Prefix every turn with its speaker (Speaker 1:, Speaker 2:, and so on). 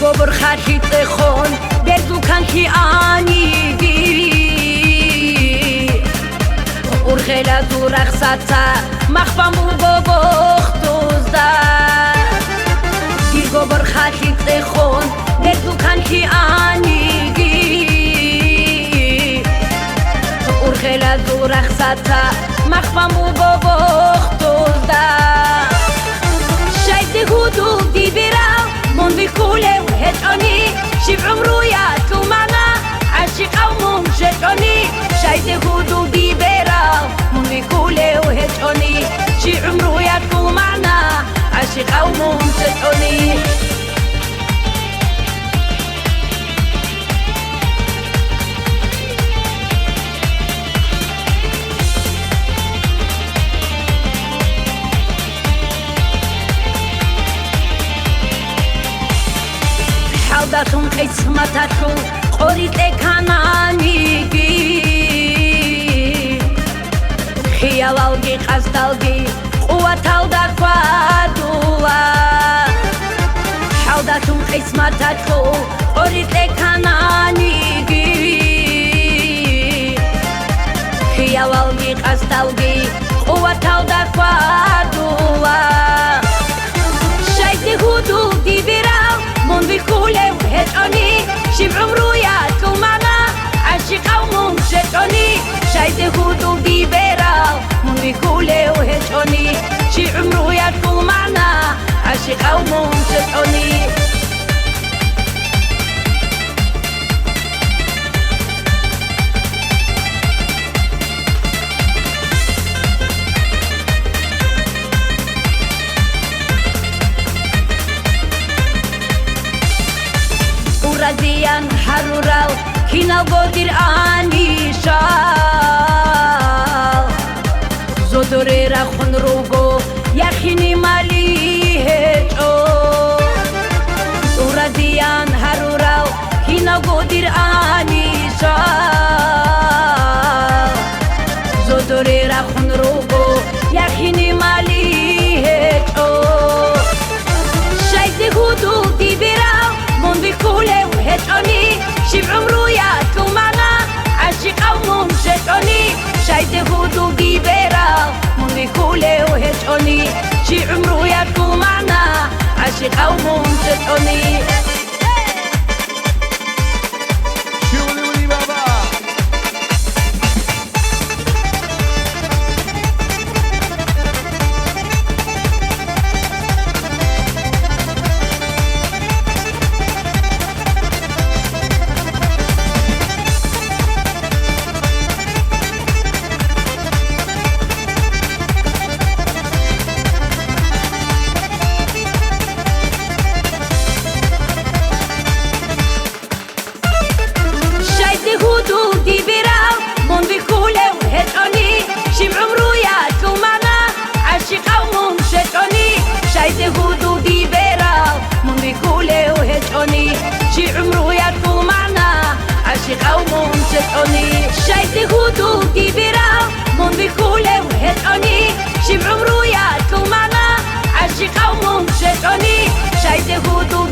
Speaker 1: გობორ ხალხი წეხონ ბერძუკანში ანიგი ურღელა ზურახსაცა მახბამულ გობოხტუზდა გობორ ხალხი წეხონ ბერძუკანში ანიგი ურღელა ზურახსაცა მახბამულ გობოხტუზდა شايد هدو دي برا من بكولة وهجاني شب عمرو ياتو معنا عاشق أو ممشجاني شايد هدو دي برا من بكولة وهجاني شب عمرو ياتو معنا عاشق أو ممشجاني حوداتون قسمتاتون قريت كانانيجي خيالالجي قصدالجي قوتالدا قادوا حوداتون قسمتاتون قريت كانانيجي خيالالجي قصدالجي قوتالدا قادوا شايد هدو دي براو من بكولة وهجاني شب عمرو ياتو معنا عاشق أو ممشجاني شايد هدو دي براو من بكولة وهجاني شب عمرو ياتو معنا عاشق أو ممشجاني رزيان حرورال كينا قدر آنيشال زودوري رخون روغو يخيني مالي هجو رزيان حرورال كينا قدر آنيشال زودوري رخون روغو يخيني مالي هجو شايد هدو دي براو من بكولة وهجاني شب عمرو ياتو معنا عاشق أو ممشجاني شايد هدو دي براو من بكولة وهجاني شب عمرو ياتو معنا عاشق أو ممشجاني شايد هدو دي براو من بكولة وهجاني شي عمرو ياتو معنا عاشق أو ممشجاني شايد هدو دي براو من بكولة وهجاني شي عمرو ياتو معنا عاشق أو ممشجاني شايد هدو